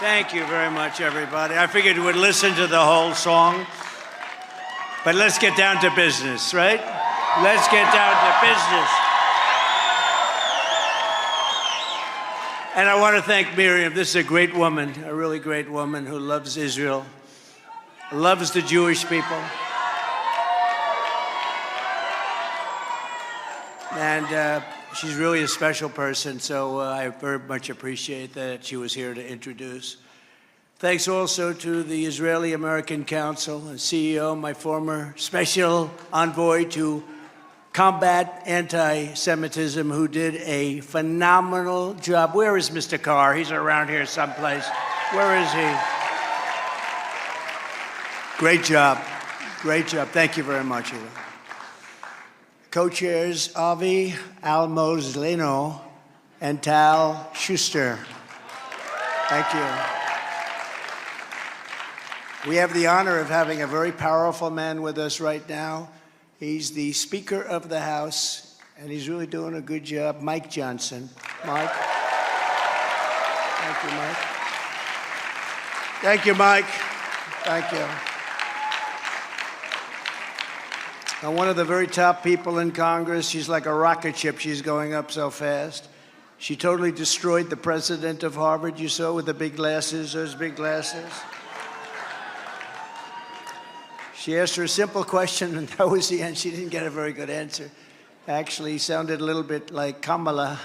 Thank you very much, everybody. I figured we'd listen to the whole song, but let's get down to business, right? Let's get down to business. And I want to thank Miriam. This is a great woman, a really great woman who loves Israel, loves the Jewish people. And she's really a special person, so I very much appreciate that she was here to introduce. Thanks also to the Israeli-American Council and CEO, my former special envoy to combat anti-Semitism, who did a phenomenal job. Where is Mr. Carr? He's around here someplace. Where is he? Great job. Great job. Thank you very much, Eva. Co-chairs Avi Almozleno and Tal Schuster. Thank you. We have the honor of having a very powerful man with us right now. He's the Speaker of the House, and he's really doing a good job. Mike Johnson. Mike. Thank you, Mike. Thank you, Mike. Thank you. Now, one of the very top people in Congress, she's like a rocket ship. She's going up so fast. She totally destroyed the president of Harvard, you saw, with the big glasses, those big glasses. She asked her a simple question, and that was the end. She didn't get a very good answer. Actually, he sounded a little bit like Kamala.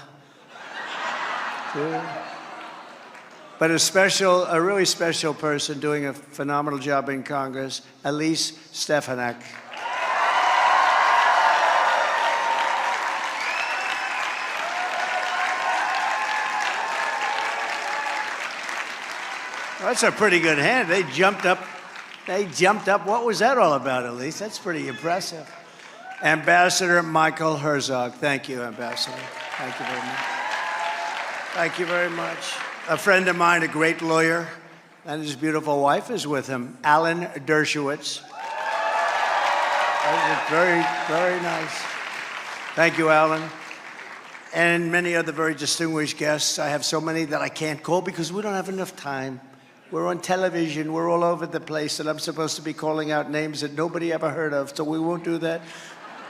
But a really special person doing a phenomenal job in Congress, Elise Stefanik. Well, that's a pretty good hand. They jumped up. What was that all about, Elise? That's pretty impressive. Ambassador Michael Herzog. Thank you, Ambassador. Thank you very much. Thank you very much. A friend of mine, a great lawyer, and his beautiful wife is with him, Alan Dershowitz. That was very, very nice. Thank you, Alan. And many other very distinguished guests. I have so many that I can't call because we don't have enough time. We're on television, we're all over the place, and I'm supposed to be calling out names that nobody ever heard of, so we won't do that.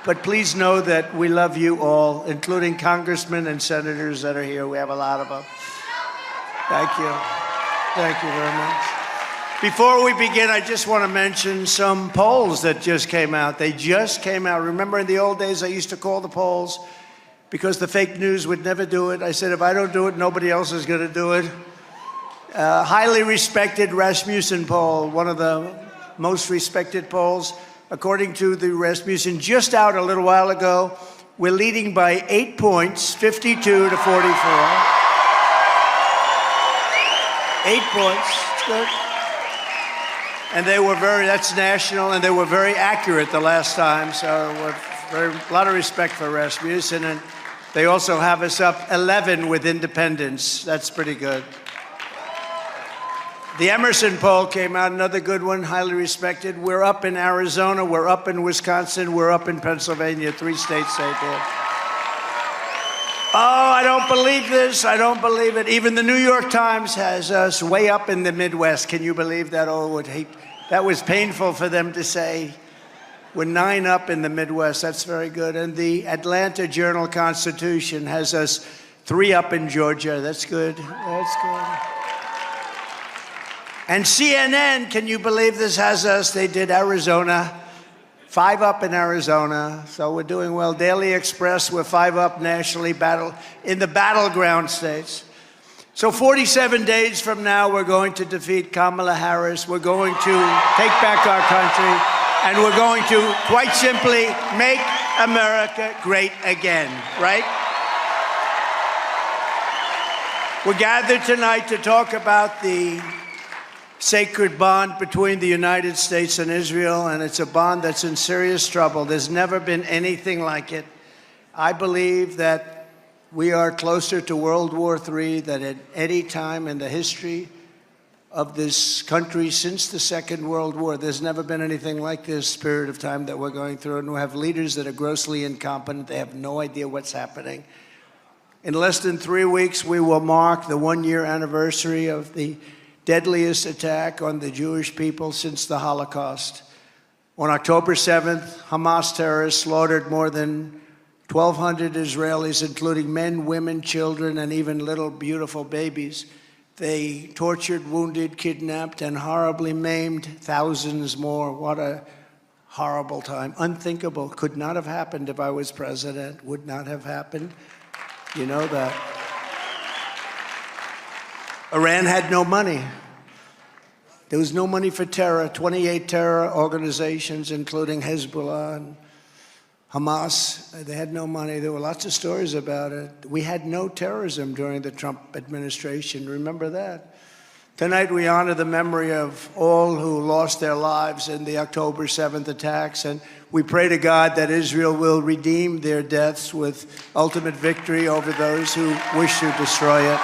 But please know that we love you all, including congressmen and senators that are here. We have a lot of them. Thank you. Thank you very much. Before we begin, I just want to mention some polls that just came out. They just came out. Remember in the old days, I used to call the polls because the fake news would never do it. I said, if I don't do it, nobody else is going to do it. Highly respected Rasmussen poll, one of the most respected polls. According to the Rasmussen, just out a little while ago, we're leading by 8 points, 52 to 44. 8 points, it's good. And they were that's national, and they were very accurate the last time, so a lot of respect for Rasmussen. And they also have us up 11 with independents. That's pretty good. The Emerson poll came out, another good one, highly respected. We're up in Arizona, we're up in Wisconsin, we're up in Pennsylvania, 3 states they did. Oh, I don't believe this, I don't believe it. Even the New York Times has us way up in the Midwest. Can you believe that? Oh, that was painful for them to say. We're 9 up in the Midwest, that's very good. And the Atlanta Journal-Constitution has us 3 up in Georgia, that's good, that's good. And CNN, can you believe this, has us? They did Arizona, 5 up in Arizona, so we're doing well. Daily Express, we're 5 up nationally, in the battleground states. So 47 days from now, we're going to defeat Kamala Harris. We're going to take back our country, and we're going to, quite simply, make America great again, right? We're gathered tonight to talk about the sacred bond between the United States and Israel, and it's a bond that's in serious trouble. There's never been anything like it. I believe that we are closer to World War III than at any time in the history of this country since the Second World War. There's never been anything like this period of time that we're going through, and we have leaders that are grossly incompetent. They have no idea what's happening. In less than 3 weeks, we will mark the 1-year anniversary of the deadliest attack on the Jewish people since the Holocaust. On October 7th, Hamas terrorists slaughtered more than 1,200 Israelis, including men, women, children, and even little beautiful babies. They tortured, wounded, kidnapped, and horribly maimed thousands more. What a horrible time. Unthinkable. Could not have happened if I was president. Would not have happened. You know that. Iran had no money. There was no money for terror. 28 terror organizations, including Hezbollah and Hamas, they had no money. There were lots of stories about it. We had no terrorism during the Trump administration. Remember that? Tonight we honor the memory of all who lost their lives in the October 7th attacks, and we pray to God that Israel will redeem their deaths with ultimate victory over those who wish to destroy it.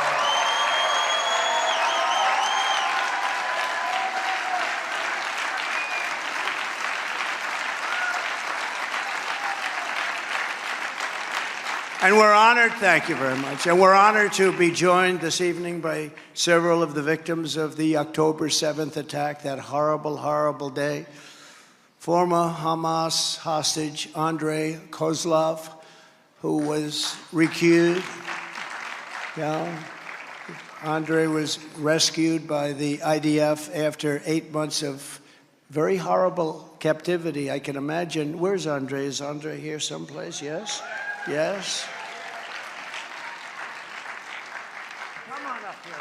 And we're honored, thank you very much, and we're honored to be joined this evening by several of the victims of the October 7th attack, that horrible, horrible day. Former Hamas hostage Andrei Kozlov, who was recused. Andrei was rescued by the IDF after 8 months of very horrible captivity. I can imagine. Where's Andrei? Is Andrei here someplace? Yes? Yes? Come on up here,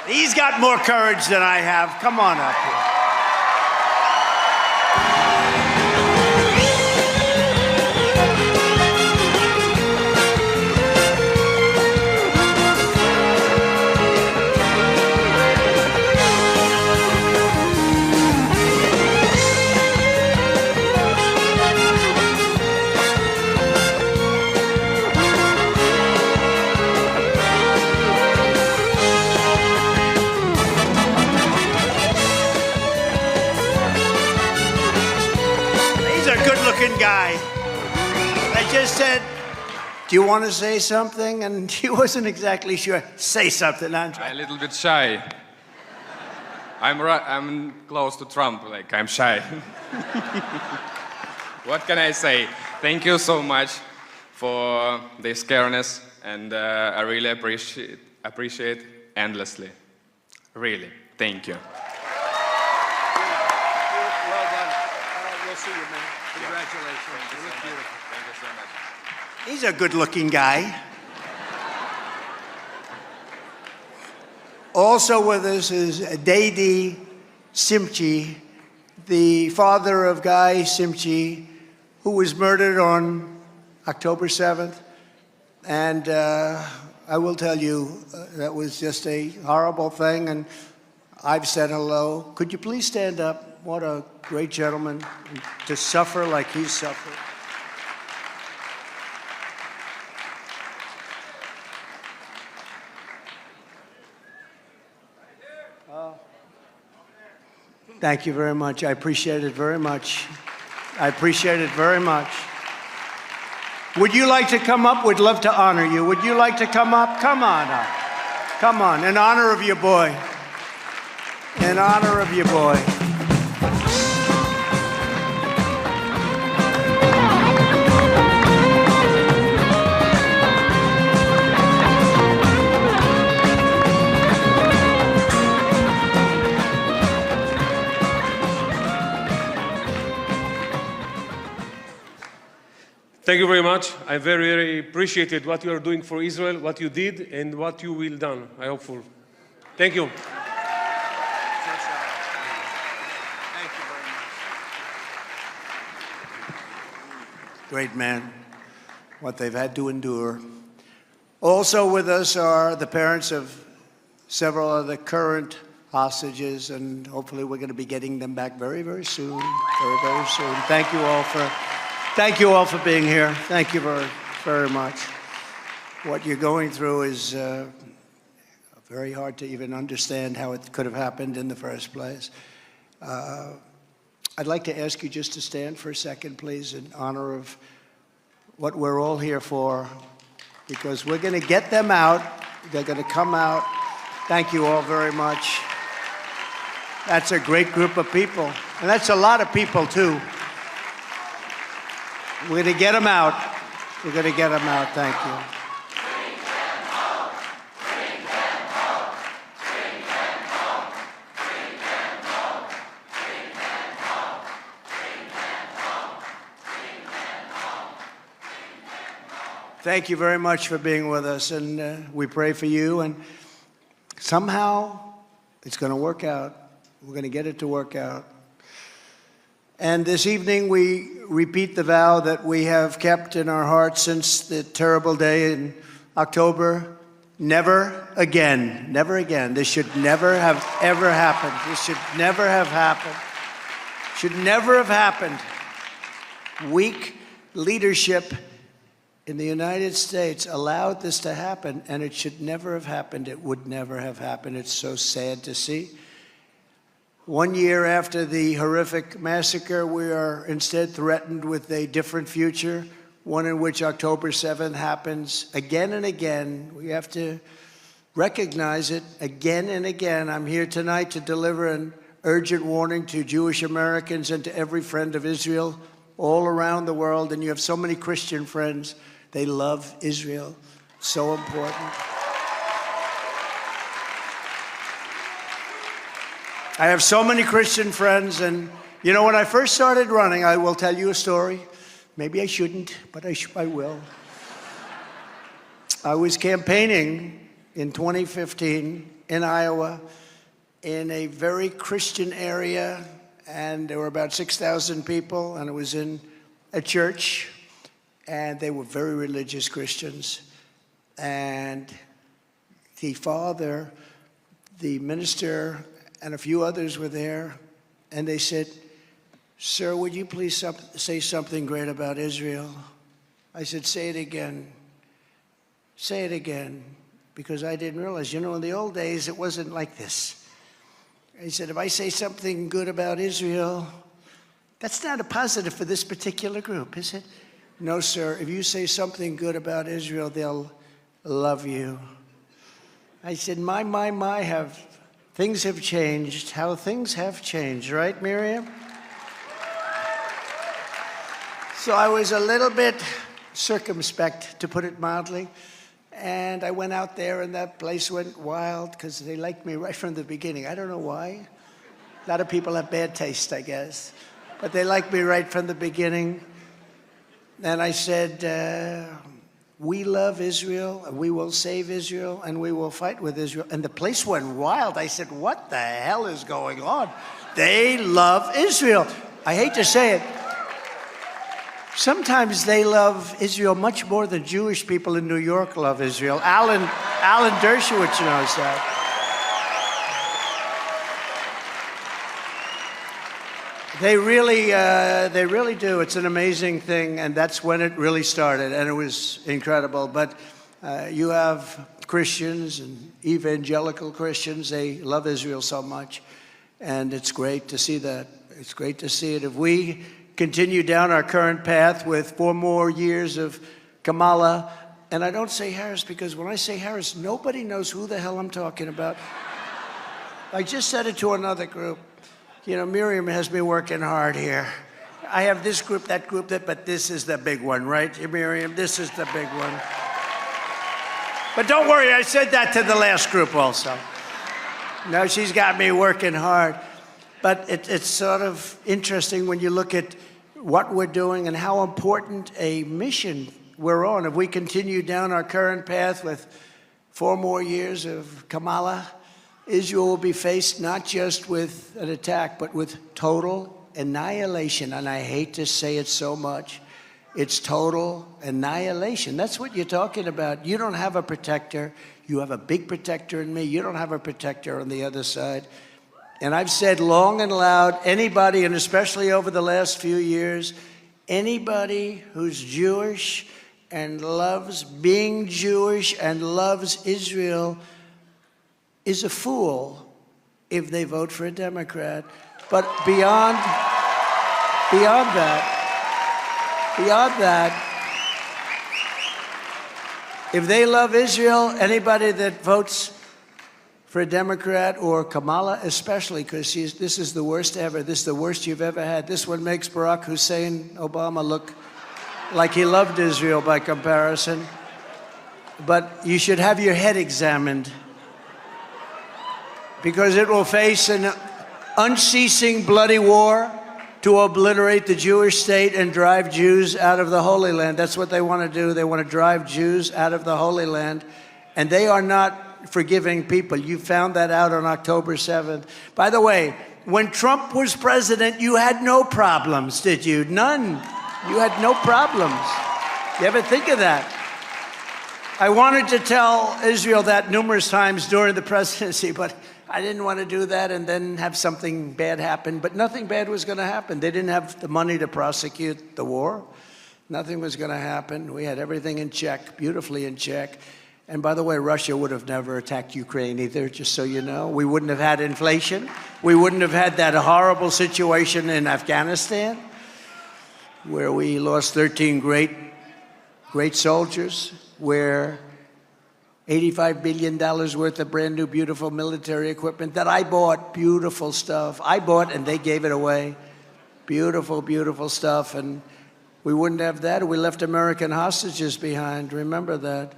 Andrei. He's got more courage than I have. Come on up here. Guy. I just said, do you want to say something? And he wasn't exactly sure. Say something, Andrei. I'm a little bit shy. I'm close to Trump, like I'm shy. What can I say? Thank you so much for this careness, and I really appreciate endlessly. Really, thank you. Well done. We'll see you, man. Congratulations. You look beautiful. Thank you so much. He's a good-looking guy. Also with us is Dadi Simchi, the father of Guy Simchi, who was murdered on October 7th. And I will tell you, that was just a horrible thing, and I've said hello. Could you please stand up? What a great gentleman to suffer like he's suffered. Thank you very much. I appreciate it very much. I appreciate it very much. Would you like to come up? We'd love to honor you. Would you like to come up? Come on up. Come on, in honor of your boy. In honor of your boy. Thank you very much. I very, very appreciated what you are doing for Israel, what you did, and what you will done. I hope for. Thank you. Thank you very much. Great man, what they've had to endure. Also with us are the parents of several of the current hostages, and hopefully we're going to be getting them back very, very soon. Very, very soon. Thank you all for being here. Thank you very, very much. What you're going through is very hard to even understand how it could have happened in the first place. I'd like to ask you just to stand for a second, please, in honor of what we're all here for, because we're going to get them out. They're going to come out. Thank you all very much. That's a great group of people. And that's a lot of people, too. We're going to get them out. We're going to get them out. Thank you. Thank you very much for being with us, and we pray for you, and somehow it's going to work out. We're going to get it to work out. And this evening we repeat the vow that we have kept in our hearts since the terrible day in October. Never again, never again. This should never have ever happened. This should never have happened. Should never have happened. Weak leadership in the United States allowed this to happen, and it should never have happened. It would never have happened. It's so sad to see. 1 year after the horrific massacre, we are instead threatened with a different future, one in which October 7th happens again and again. We have to recognize it again and again. I'm here tonight to deliver an urgent warning to Jewish Americans and to every friend of Israel all around the world. And you have so many Christian friends. They love Israel. So important. I have so many Christian friends, and you know, when I first started running, I will tell you a story. Maybe I shouldn't, but I will. I was campaigning in 2015 in Iowa in a very Christian area, and there were about 6,000 people, and it was in a church, and they were very religious Christians. And the father, the minister, and a few others were there, and they said, "Sir, would you please say something great about Israel?" I said, "Say it again. Say it again," because I didn't realize, you know, in the old days, it wasn't like this. He said, "If I say something good about Israel, that's not a positive for this particular group, is it?" "No, sir. If you say something good about Israel, they'll love you." I said, my, things have changed. How things have changed, right, Miriam? So I was a little bit circumspect, to put it mildly. And I went out there, and that place went wild because they liked me right from the beginning. I don't know why. A lot of people have bad taste, I guess. But they liked me right from the beginning. And I said, we love Israel, and we will save Israel, and we will fight with Israel. And the place went wild. I said, what the hell is going on? They love Israel. I hate to say it. Sometimes they love Israel much more than Jewish people in New York love Israel. Alan Dershowitz knows that. They really do. It's an amazing thing, and that's when it really started, and it was incredible. But you have Christians and evangelical Christians. They love Israel so much, and it's great to see that. It's great to see it. If we continue down our current path with 4 more years of Kamala, and I don't say Harris because when I say Harris, nobody knows who the hell I'm talking about. I just said it to another group. You know, Miriam has me working hard here. I have this group, that, but this is the big one, right, Miriam? This is the big one. But don't worry, I said that to the last group also. No, she's got me working hard. But it's sort of interesting when you look at what we're doing and how important a mission we're on. If we continue down our current path with 4 more years of Kamala, Israel will be faced not just with an attack, but with total annihilation. And I hate to say it so much. It's total annihilation. That's what you're talking about. You don't have a protector. You have a big protector in me. You don't have a protector on the other side. And I've said long and loud, anybody, and especially over the last few years, anybody who's Jewish and loves being Jewish and loves Israel is a fool if they vote for a Democrat. But beyond that, if they love Israel, anybody that votes for a Democrat, or Kamala especially, because this is the worst ever. This is the worst you've ever had. This one makes Barack Hussein Obama look like he loved Israel by comparison. But you should have your head examined, because it will face an unceasing bloody war to obliterate the Jewish state and drive Jews out of the Holy Land. That's what they want to do. They want to drive Jews out of the Holy Land. And they are not forgiving people. You found that out on October 7th. By the way, when Trump was president, you had no problems, did you? None. You had no problems. You ever think of that? I wanted to tell Israel that numerous times during the presidency, but I didn't want to do that and then have something bad happen. But nothing bad was going to happen. They didn't have the money to prosecute the war. Nothing was going to happen. We had everything in check, beautifully in check. And by the way, Russia would have never attacked Ukraine either, just so you know. We wouldn't have had inflation. We wouldn't have had that horrible situation in Afghanistan, where we lost 13 great soldiers, where $85 billion worth of brand new, beautiful military equipment that I bought, beautiful stuff. I bought and they gave it away. Beautiful, beautiful stuff. And we wouldn't have that. We left American hostages behind. Remember that.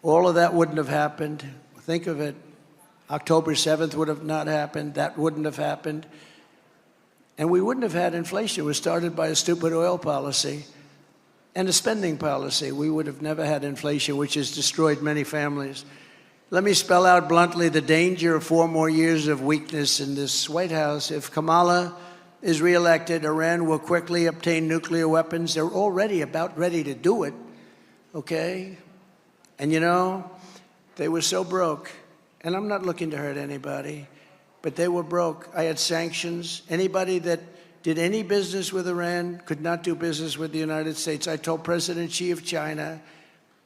All of that wouldn't have happened. Think of it. October 7th would have not happened. That wouldn't have happened. And we wouldn't have had inflation. It was started by a stupid oil policy and a spending policy. We would have never had inflation, which has destroyed many families. Let me spell out bluntly the danger of 4 more years of weakness in this White House. If Kamala is reelected, Iran will quickly obtain nuclear weapons. They're already about ready to do it, okay? And you know, they were so broke, and I'm not looking to hurt anybody, but they were broke. I had sanctions. Anybody that did any business with Iran could not do business with the United States. I told President Xi of China,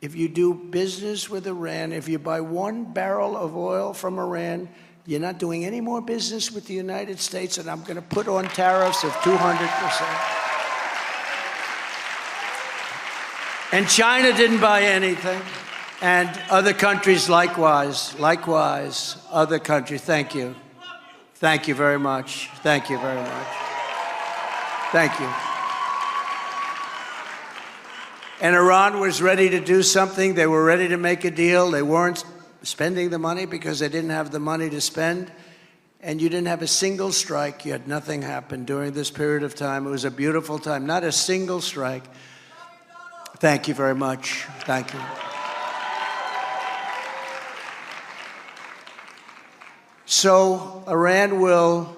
if you do business with Iran, if you buy 1 barrel of oil from Iran, you're not doing any more business with the United States, and I'm going to put on tariffs of 200%. And China didn't buy anything. And other countries likewise, other countries. Thank you. Thank you very much. Thank you very much. Thank you. And Iran was ready to do something. They were ready to make a deal. They weren't spending the money because they didn't have the money to spend. And you didn't have a single strike. You had nothing happen during this period of time. It was a beautiful time. Not a single strike. Thank you very much. Thank you. So Iran will,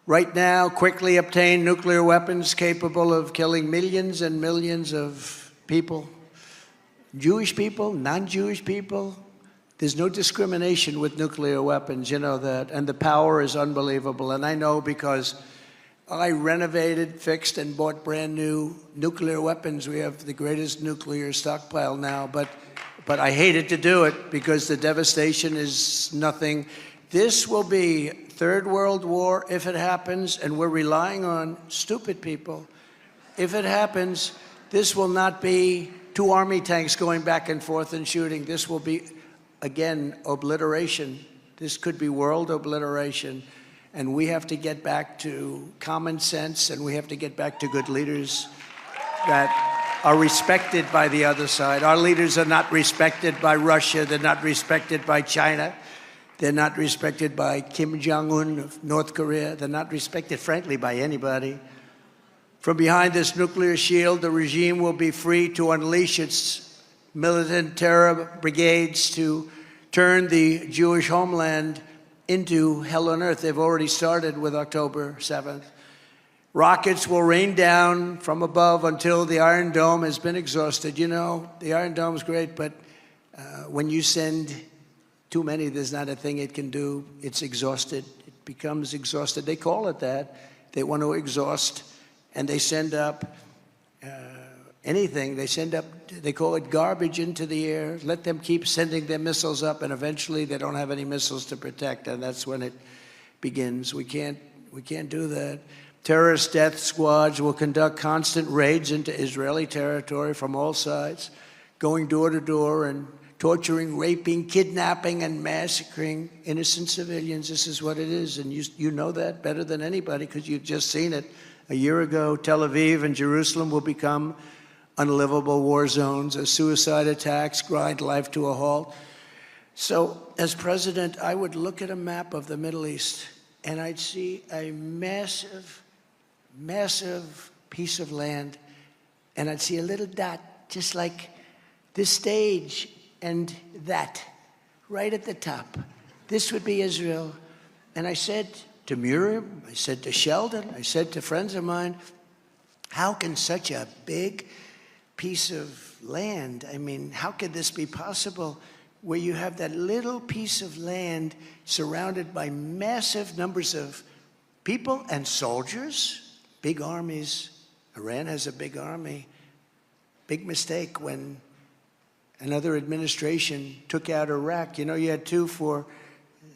right now, quickly obtain nuclear weapons capable of killing millions and millions of people. Jewish people, non-Jewish people. There's no discrimination with nuclear weapons, you know that. And the power is unbelievable. And I know because I renovated, fixed, and bought brand new nuclear weapons. We have the greatest nuclear stockpile now. But I hated to do it because the devastation is nothing. This will be Third World War if it happens, and we're relying on stupid people. If it happens, this will not be 2 army tanks going back and forth and shooting. This will be, again, obliteration. This could be world obliteration. And we have to get back to common sense, and we have to get back to good leaders that are respected by the other side. Our leaders are not respected by Russia. They're not respected by China. They're not respected by Kim Jong-un of North Korea. They're not respected, frankly, by anybody. From behind this nuclear shield, the regime will be free to unleash its militant terror brigades to turn the Jewish homeland into hell on earth. They've already started with October 7th. Rockets will rain down from above until the Iron Dome has been exhausted. You know, the Iron Dome's great, but when you send too many, there's not a thing it can do. It's exhausted. It becomes exhausted. They call it that. They want to exhaust, and they send up anything. They call it garbage into the air. Let them keep sending their missiles up, and eventually they don't have any missiles to protect, and that's when it begins. We can't do that. Terrorist death squads will conduct constant raids into Israeli territory from all sides, going door to door and torturing, raping, kidnapping, and massacring innocent civilians. This is what it is, and you know that better than anybody because you've just seen it. A year ago, Tel Aviv and Jerusalem will become unlivable war zones as suicide attacks grind life to a halt. So, as president, I would look at a map of the Middle East, and I'd see a massive, massive piece of land, and I'd see a little dot, just like this stage and that, right at the top. This would be Israel. And I said to Miriam, I said to Sheldon, I said to friends of mine, how can such a big piece of land, I mean, how could this be possible where you have that little piece of land surrounded by massive numbers of people and soldiers, big armies. Iran has a big army. Big mistake when another administration took out Iraq. You know, you had two for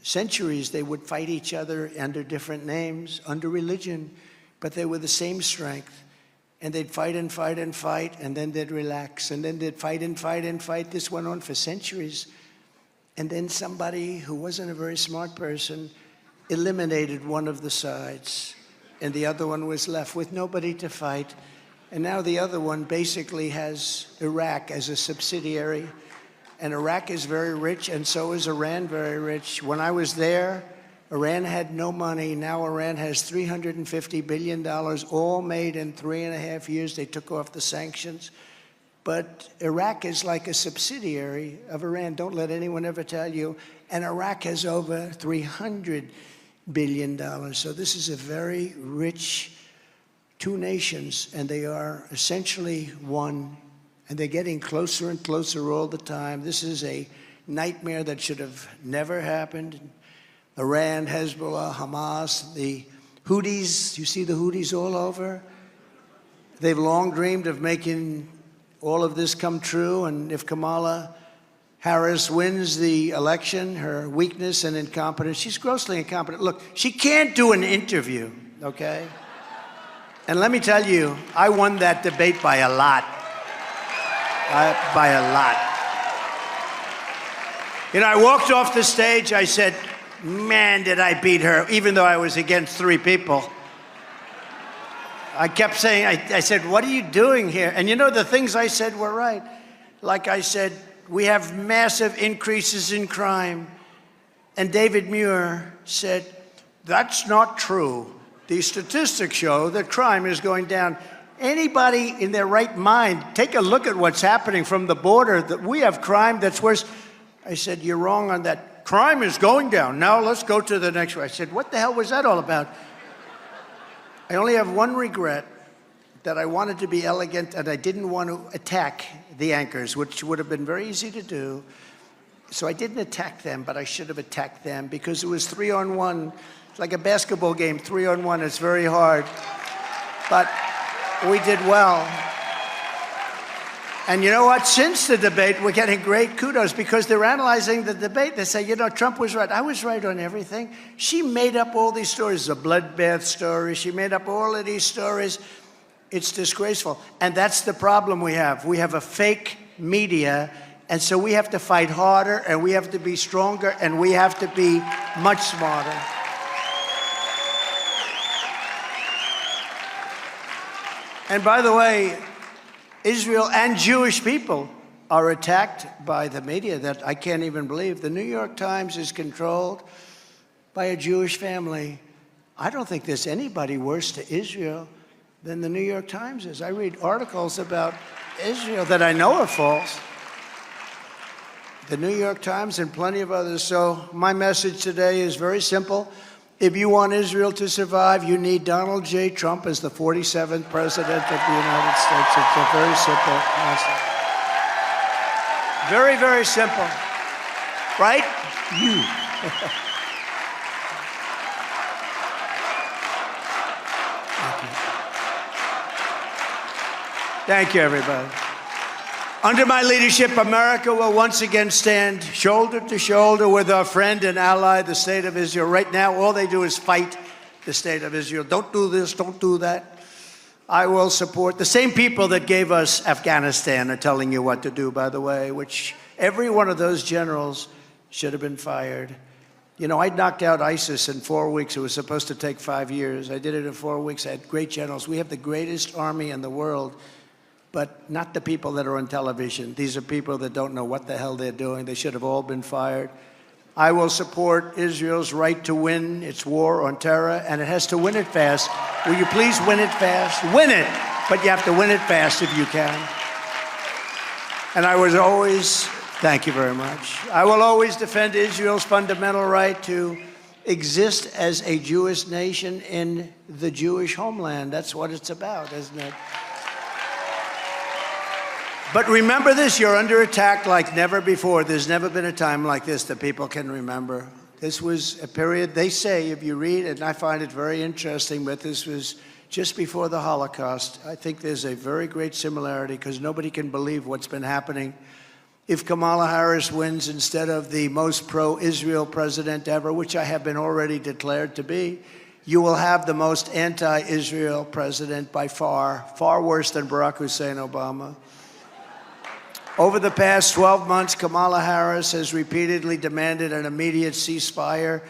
centuries. They would fight each other under different names, under religion, but they were the same strength. And they'd fight and fight and fight, and then they'd relax, and then they'd fight and fight and fight. This went on for centuries. And then somebody who wasn't a very smart person eliminated one of the sides, and the other one was left with nobody to fight. And now the other one basically has Iraq as a subsidiary. And Iraq is very rich, and so is Iran very rich. When I was there, Iran had no money. Now Iran has $350 billion, all made in 3.5 years. They took off the sanctions. But Iraq is like a subsidiary of Iran. Don't let anyone ever tell you. And Iraq has over $300 billion. So this is a very rich two nations, and they are essentially one. And they're getting closer and closer all the time. This is a nightmare that should have never happened. Iran, Hezbollah, Hamas, the Houthis, you see the Houthis all over? They've long dreamed of making all of this come true, and if Kamala Harris wins the election, her weakness and incompetence, she's grossly incompetent. Look, she can't do an interview, okay? And let me tell you, I won that debate by a lot. By a lot. You know, I walked off the stage, I said, man, did I beat her, even though I was against 3 people. I kept saying, I said, what are you doing here? And you know, the things I said were right. Like I said, we have massive increases in crime. And David Muir said, that's not true. The statistics show that crime is going down. Anybody in their right mind, take a look at what's happening from the border. That we have crime that's worse. I said, you're wrong on that. Crime is going down. Now let's go to the next one. I said, what the hell was that all about? I only have one regret, that I wanted to be elegant and I didn't want to attack the anchors, which would have been very easy to do. So I didn't attack them, but I should have attacked them because it was 3-on-1. It's like a basketball game, 3-on-1. It's very hard. But we did well. And you know what? Since the debate, we're getting great kudos because they're analyzing the debate. They say, you know, Trump was right. I was right on everything. She made up all these stories, a bloodbath story. She made up all of these stories. It's disgraceful. And that's the problem we have. We have a fake media, and so we have to fight harder, and we have to be stronger, and we have to be much smarter. And by the way, Israel and Jewish people are attacked by the media that I can't even believe. The New York Times is controlled by a Jewish family. I don't think there's anybody worse to Israel than the New York Times is. I read articles about Israel that I know are false. The New York Times and plenty of others. So my message today is very simple. If you want Israel to survive, you need Donald J. Trump as the 47th president of the United States. It's a very simple message. Very, very simple. Right? You. Thank you, everybody. Under my leadership, America will once again stand shoulder to shoulder with our friend and ally, the State of Israel. Right now, all they do is fight the State of Israel. Don't do this, don't do that. I will support the same people that gave us Afghanistan are telling you what to do, by the way, which every one of those generals should have been fired. You know, I knocked out ISIS in 4 weeks. It was supposed to take 5 years. I did it in 4 weeks. I had great generals. We have the greatest army in the world, but not the people that are on television. These are people that don't know what the hell they're doing. They should have all been fired. I will support Israel's right to win its war on terror, and it has to win it fast. Will you please win it fast? Win it, but you have to win it fast if you can. And I was always, thank you very much. I will always defend Israel's fundamental right to exist as a Jewish nation in the Jewish homeland. That's what it's about, isn't it? But remember this, you're under attack like never before. There's never been a time like this that people can remember. This was a period, they say, if you read, and I find it very interesting, but this was just before the Holocaust. I think there's a very great similarity because nobody can believe what's been happening. If Kamala Harris wins instead of the most pro-Israel president ever, which I have been already declared to be, you will have the most anti-Israel president by far, far worse than Barack Hussein Obama. Over the past 12 months, Kamala Harris has repeatedly demanded an immediate ceasefire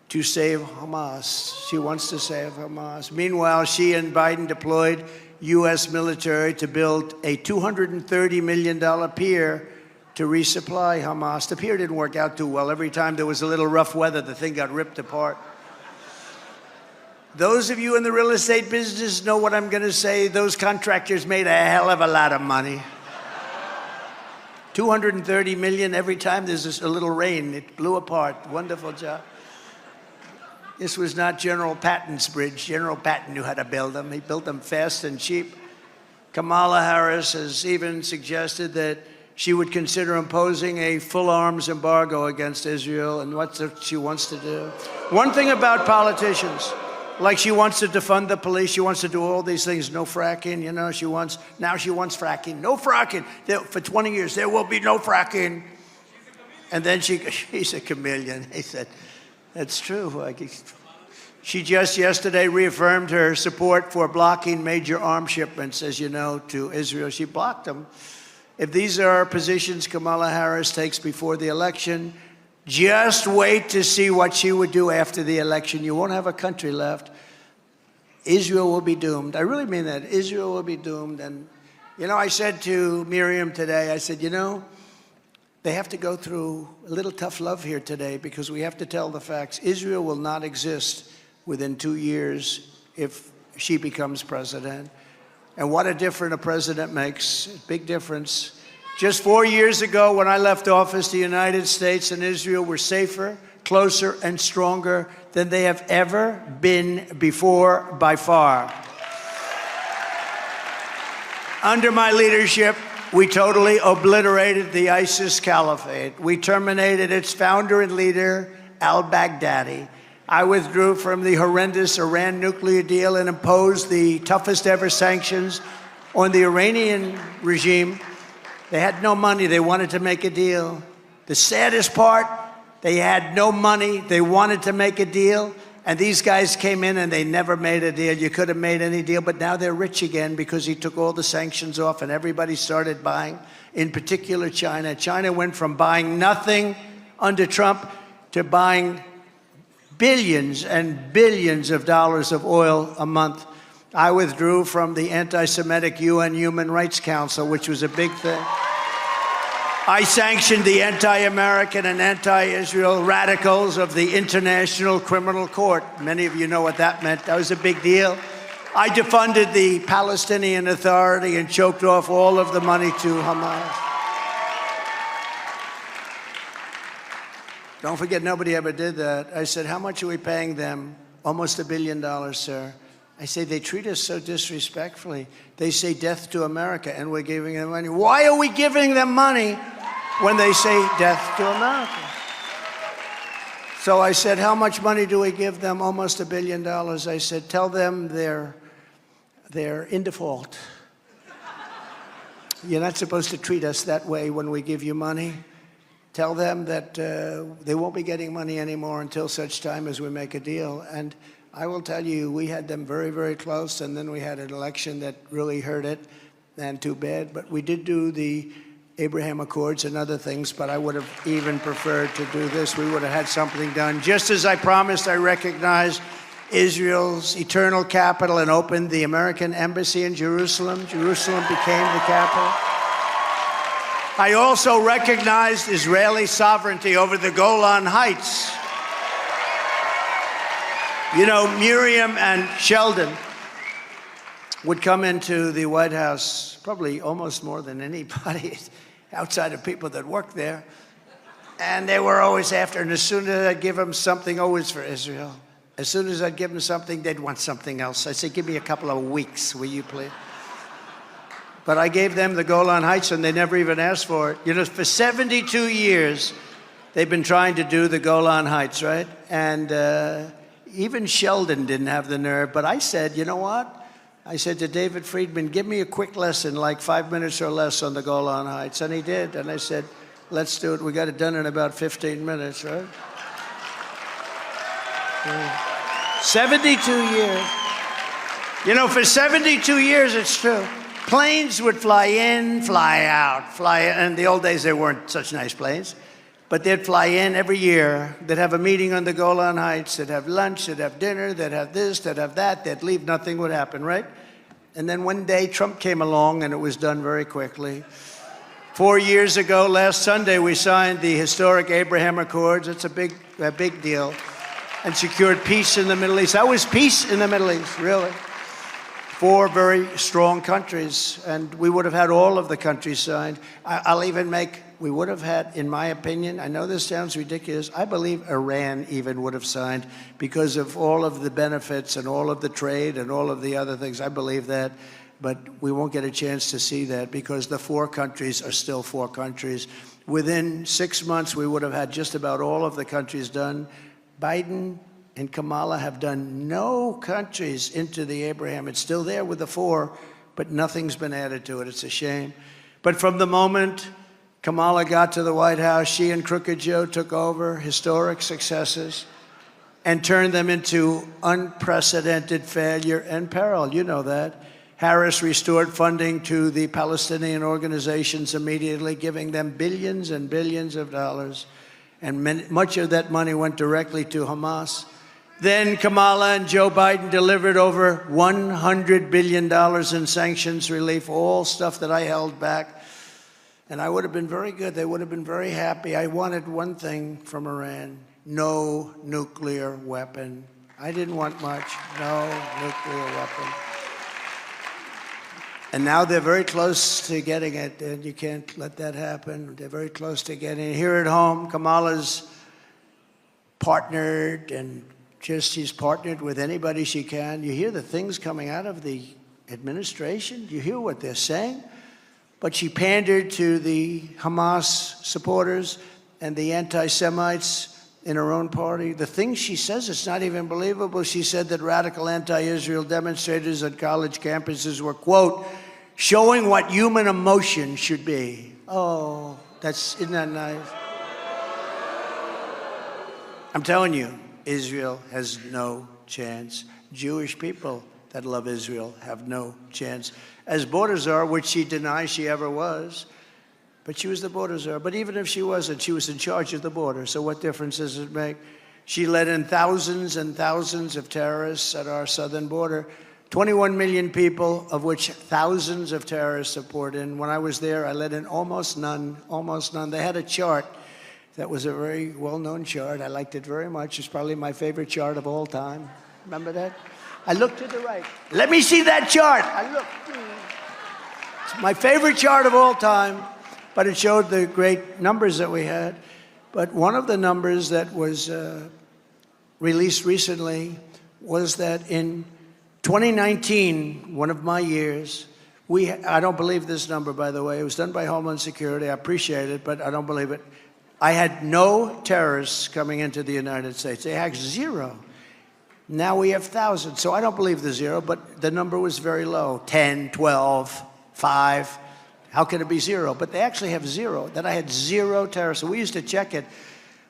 to save Hamas. She wants to save Hamas. Meanwhile, she and Biden deployed U.S. military to build a $230 million pier to resupply Hamas. The pier didn't work out too well. Every time there was a little rough weather, the thing got ripped apart. Those of you in the real estate business know what I'm going to say. Those contractors made a hell of a lot of money. 230 million every time there's a little rain. It blew apart. Wonderful job. This was not General Patton's bridge. General Patton knew how to build them. He built them fast and cheap. Kamala Harris has even suggested that she would consider imposing a full arms embargo against Israel, and what she wants to do. One thing about politicians, like she wants to defund the police, she wants to do all these things, no fracking, you know, now she wants fracking, no fracking. For 20 years, there will be no fracking. And then she's a chameleon. He said, that's true. She just yesterday reaffirmed her support for blocking major arms shipments, as you know, to Israel. She blocked them. If these are positions Kamala Harris takes before the election, just wait to see what she would do after the election. You won't have a country left. Israel will be doomed. I really mean that. Israel will be doomed. And, you know, I said to Miriam today, I said, you know, they have to go through a little tough love here today because we have to tell the facts. Israel will not exist within 2 years if she becomes president. And what a difference a president makes. Big difference. Just 4 years ago, when I left office, the United States and Israel were safer, closer, and stronger than they have ever been before, by far. Under my leadership, we totally obliterated the ISIS caliphate. We terminated its founder and leader, al-Baghdadi. I withdrew from the horrendous Iran nuclear deal and imposed the toughest ever sanctions on the Iranian regime. They had no money. They wanted to make a deal. The saddest part, they had no money. They wanted to make a deal. And these guys came in and they never made a deal. You could have made any deal, but now they're rich again because he took all the sanctions off and everybody started buying, in particular China. China went from buying nothing under Trump to buying billions and billions of dollars of oil a month. I withdrew from the anti-Semitic UN Human Rights Council, which was a big thing. I sanctioned the anti-American and anti-Israel radicals of the International Criminal Court. Many of you know what that meant. That was a big deal. I defunded the Palestinian Authority and choked off all of the money to Hamas. Don't forget, nobody ever did that. I said, how much are we paying them? Almost $1 billion, sir. I say, they treat us so disrespectfully. They say death to America, and we're giving them money. Why are we giving them money when they say death to America? So I said, how much money do we give them? Almost $1 billion. I said, tell them they're in default. You're not supposed to treat us that way when we give you money. Tell them that they won't be getting money anymore until such time as we make a deal. And I will tell you, we had them very, very close, and then we had an election that really hurt it, and too bad. But we did do the Abraham Accords and other things, but I would have even preferred to do this. We would have had something done. Just as I promised, I recognized Israel's eternal capital and opened the American embassy in Jerusalem. Jerusalem became the capital. I also recognized Israeli sovereignty over the Golan Heights. You know, Miriam and Sheldon would come into the White House probably almost more than anybody outside of people that worked there. And they were always after, and as soon as I'd give them something, always for Israel. As soon as I'd give them something, they'd want something else. I said, give me a couple of weeks, will you please? But I gave them the Golan Heights, and they never even asked for it. You know, for 72 years, they've been trying to do the Golan Heights, right? And even Sheldon didn't have the nerve. But I said, you know what? I said to David Friedman, give me a quick lesson, like 5 minutes or less on the Golan Heights. And he did. And I said, let's do it. We got it done in about 15 minutes, right? 72 years. You know, for 72 years, it's true. Planes would fly in, fly out, fly in. In the old days, they weren't such nice planes. But they'd fly in every year. They'd have a meeting on the Golan Heights. They'd have lunch. They'd have dinner. They'd have this. They'd have that. They'd leave. Nothing would happen, right? And then one day, Trump came along, and it was done very quickly. 4 years ago, last Sunday, we signed the historic Abraham Accords. It's a big deal. And secured peace in the Middle East. That was peace in the Middle East, really. 4 very strong countries, and we would have had all of the countries signed. I'll even make, we would have had, in my opinion, I know this sounds ridiculous, I believe Iran even would have signed because of all of the benefits and all of the trade and all of the other things. I believe that, but we won't get a chance to see that because the 4 countries are still 4 countries. Within 6 months, we would have had just about all of the countries done. Biden and Kamala have done no countries into the Abraham. It's still there with the 4, but nothing's been added to it. It's a shame. But from the moment Kamala got to the White House, she and Crooked Joe took over historic successes and turned them into unprecedented failure and peril. You know that. Harris restored funding to the Palestinian organizations immediately, giving them billions and billions of dollars. And much of that money went directly to Hamas. Then Kamala and Joe Biden delivered over $100 billion in sanctions relief, all stuff that I held back. And I would have been very good. They would have been very happy. I wanted one thing from Iran, no nuclear weapon. I didn't want much, no nuclear weapon. And now they're very close to getting it, and you can't let that happen. They're very close to getting it. Here at home, Kamala's partnered, and she's partnered with anybody she can. You hear the things coming out of the administration. You hear what they're saying. But she pandered to the Hamas supporters and the anti-Semites in her own party. The things she says, it's not even believable. She said that radical anti-Israel demonstrators at college campuses were, quote, showing what human emotion should be. Oh, isn't that nice? I'm telling you, Israel has no chance. Jewish people that love Israel have no chance. As border czar, which she denies she ever was, but she was the border czar. But even if she wasn't, she was in charge of the border. So what difference does it make? She let in thousands and thousands of terrorists at our southern border. 21 million people, of which thousands of terrorists have poured in. When I was there, I let in almost none, almost none. They had a chart that was a very well-known chart. I liked it very much. It's probably my favorite chart of all time. Remember that? I looked to the right. Let me see that chart. I looked. It's my favorite chart of all time, but it showed the great numbers that we had. But one of the numbers that was released recently was that in 2019, one of my years, I don't believe this number, by the way. It was done by Homeland Security. I appreciate it, but I don't believe it. I had no terrorists coming into the United States. They had 0. Now we have thousands. So I don't believe the 0, but the number was very low. 10, 12, 5. How can it be 0? But they actually have 0, that I had 0 terrorists. So we used to check it.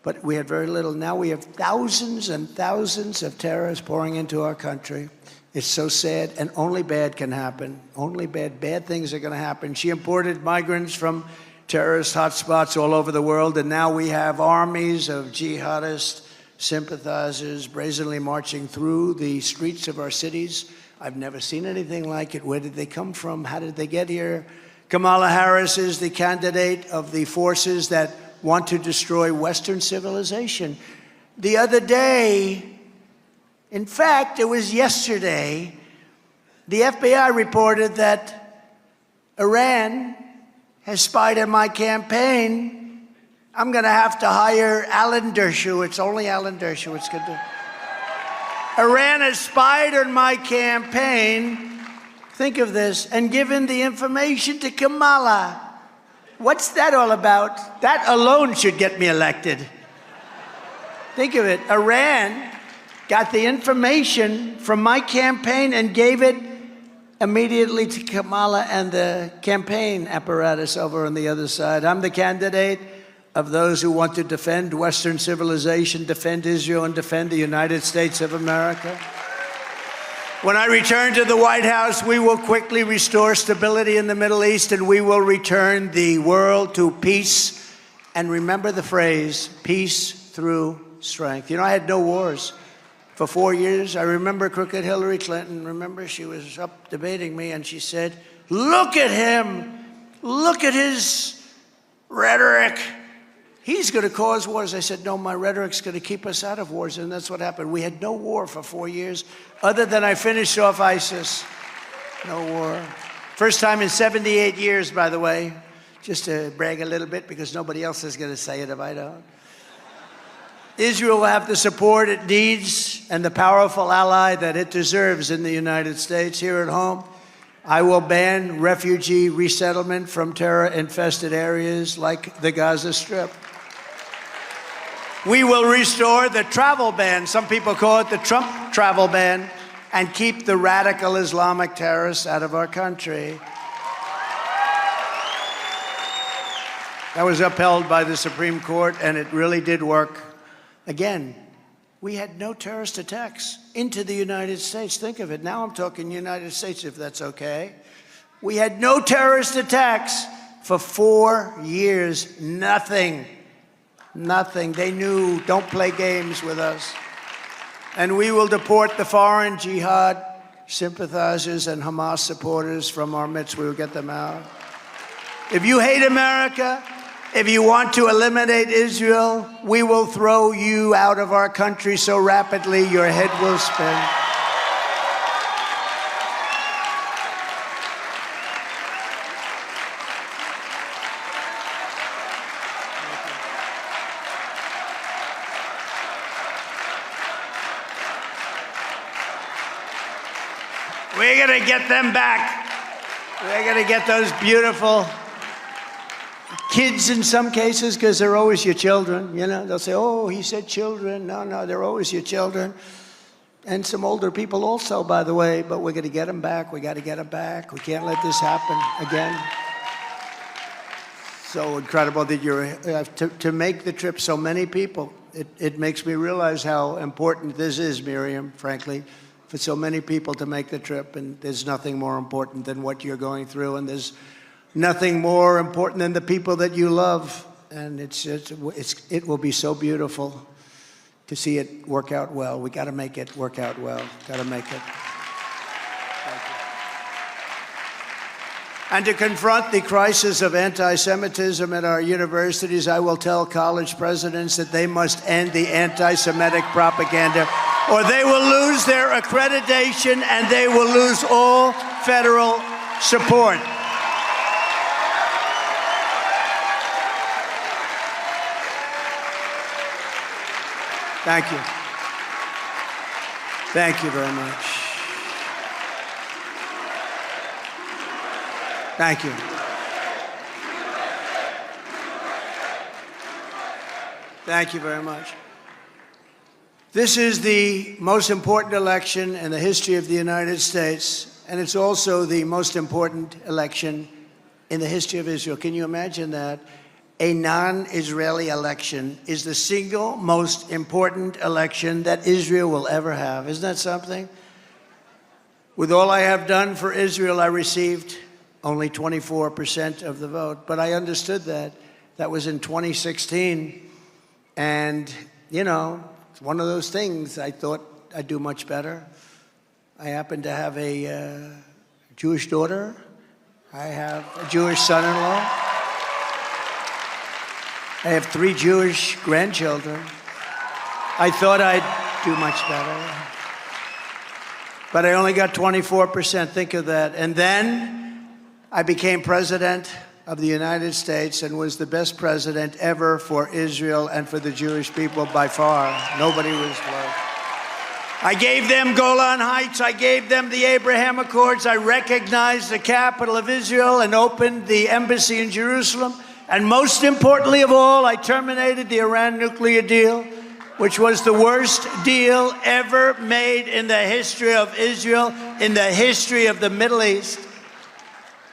But we had very little. Now we have thousands and thousands of terrorists pouring into our country. It's so sad, and only bad can happen. Only bad things are going to happen. She imported migrants from terrorist hotspots all over the world, and now we have armies of jihadist sympathizers brazenly marching through the streets of our cities. I've never seen anything like it. Where did they come from? How did they get here? Kamala Harris is the candidate of the forces that want to destroy Western civilization. The other day, in fact, it was yesterday, the FBI reported that Iran has spied on my campaign. I'm going to have to hire Alan Dershowitz. Only Alan Dershowitz could do it. Iran has spied on my campaign, think of this, and given the information to Kamala. What's that all about? That alone should get me elected. Think of it. Iran got the information from my campaign and gave it immediately to Kamala and the campaign apparatus over on the other side. I'm the candidate of those who want to defend Western civilization, defend Israel, and defend the United States of America. When I return to the White House, we will quickly restore stability in the Middle East, and we will return the world to peace. And remember the phrase, peace through strength. You know, I had no wars for 4 years. I remember crooked Hillary Clinton. Remember, she was up debating me, and she said, look at him. Look at his rhetoric. He's going to cause wars. I said, no, my rhetoric's going to keep us out of wars. And that's what happened. We had no war for 4 years, other than I finished off ISIS. No war. First time in 78 years, by the way, just to brag a little bit, because nobody else is going to say it if I don't. Israel will have the support it needs and the powerful ally that it deserves in the United States. Here at home, I will ban refugee resettlement from terror-infested areas like the Gaza Strip. We will restore the travel ban, some people call it the Trump travel ban, and keep the radical Islamic terrorists out of our country. That was upheld by the Supreme Court, and it really did work. Again, we had no terrorist attacks into the United States. Think of it. Now I'm talking United States, if that's okay. We had no terrorist attacks for 4 years. Nothing. Nothing. They knew, don't play games with us. And we will deport the foreign jihad sympathizers and Hamas supporters from our midst. We will get them out. If you hate America, if you want to eliminate Israel, we will throw you out of our country so rapidly your head will spin. We're going to get them back. We're going to get those beautiful kids in some cases, because they're always your children. You know, they'll say, oh, he said children. No, they're always your children. And some older people also, by the way, but we're going to get them back. We got to get them back. We can't let this happen again. So incredible that you're, to make the trip, so many people. It makes me realize how important this is, Miriam, frankly, for so many people to make the trip. And there's nothing more important than what you're going through. And there's nothing more important than the people that you love. And it will be so beautiful to see it work out well. We got to make it work out well. Got to make it. Thank you. And to confront the crisis of anti-Semitism at our universities, I will tell college presidents that they must end the anti-Semitic propaganda, or they will lose their accreditation and they will lose all federal support. Thank you. Thank you very much. Thank you. Thank you very much. This is the most important election in the history of the United States, and it's also the most important election in the history of Israel. Can you imagine that? a non-Israeli election is the single most important election that Israel will ever have. Isn't that something? With all I have done for Israel, I received only 24% of the vote. But I understood that. That was in 2016. And, you know, it's one of those things I thought I'd do much better. I happen to have a Jewish daughter. I have a Jewish son-in-law. I have 3 Jewish grandchildren. I thought I'd do much better. But I only got 24%, think of that. And then I became president of the United States and was the best president ever for Israel and for the Jewish people by far. Nobody was close. I gave them Golan Heights. I gave them the Abraham Accords. I recognized the capital of Israel and opened the embassy in Jerusalem. And most importantly of all, I terminated the Iran nuclear deal, which was the worst deal ever made in the history of Israel, in the history of the Middle East.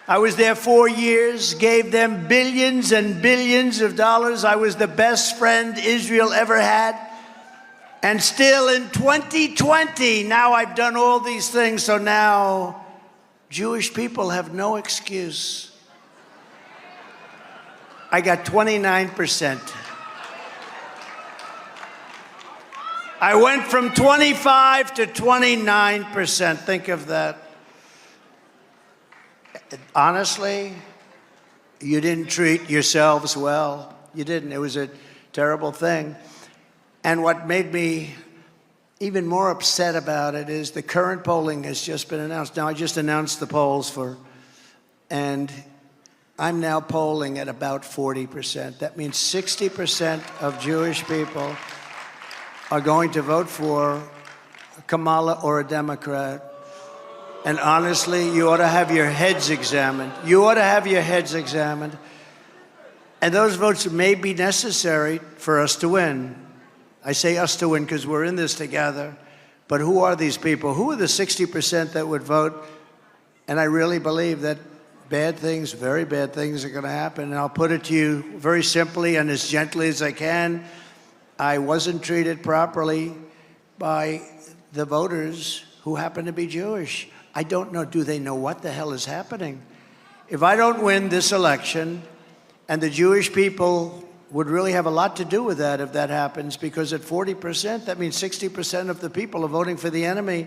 I was there 4 years, gave them billions and billions of dollars. I was the best friend Israel ever had. And still in 2020, now I've done all these things, so now Jewish people have no excuse. I got 29%. I went from 25 to 29%. Think of that. Honestly, you didn't treat yourselves well. You didn't. It was a terrible thing. And what made me even more upset about it is the current polling has just been announced. Now, I just announced the polls and I'm now polling at about 40%. That means 60% of Jewish people are going to vote for Kamala or a Democrat. And honestly, you ought to have your heads examined. You ought to have your heads examined. And those votes may be necessary for us to win. I say us to win because we're in this together. But who are these people? Who are the 60% that would vote? And I really believe that bad things, very bad things are going to happen. And I'll put it to you very simply and as gently as I can. I wasn't treated properly by the voters who happen to be Jewish. I don't know, do they know what the hell is happening? If I don't win this election, and the Jewish people would really have a lot to do with that if that happens, because at 40%, that means 60% of the people are voting for the enemy.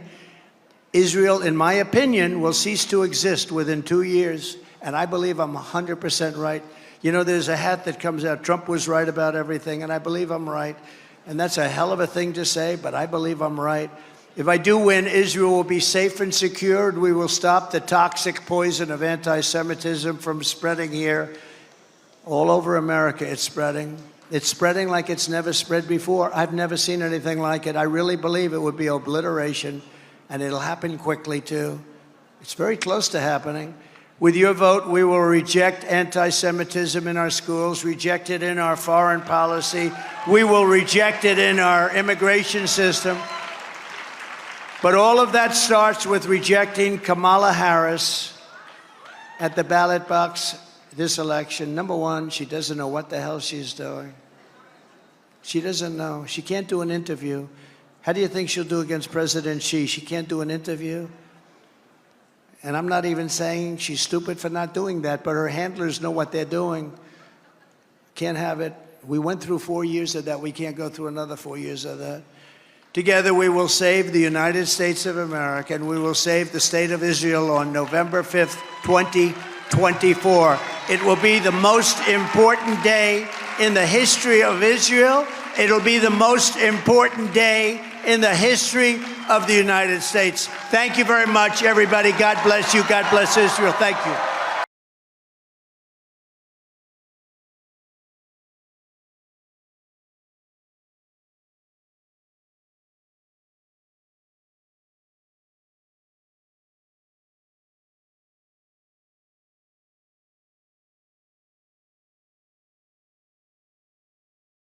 Israel, in my opinion, will cease to exist within 2 years, and I believe I'm 100% right. You know, there's a hat that comes out, Trump was right about everything, and I believe I'm right. And that's a hell of a thing to say, but I believe I'm right. If I do win, Israel will be safe and secured. We will stop the toxic poison of anti-Semitism from spreading here. All over America, it's spreading. It's spreading like it's never spread before. I've never seen anything like it. I really believe it would be obliteration, and it'll happen quickly, too. It's very close to happening. With your vote, we will reject anti-Semitism in our schools, reject it in our foreign policy. We will reject it in our immigration system. But all of that starts with rejecting Kamala Harris at the ballot box this election. Number one, she doesn't know what the hell she's doing. She doesn't know. She can't do an interview. How do you think she'll do against President Xi? She can't do an interview. And I'm not even saying she's stupid for not doing that, but her handlers know what they're doing. Can't have it. We went through 4 years of that. We can't go through another 4 years of that. Together, we will save the United States of America, and we will save the state of Israel on November 5th, 2024. It will be the most important day in the history of Israel. It'll be the most important day in the history of the United States. Thank you very much, everybody. God bless you. God bless Israel. Thank you.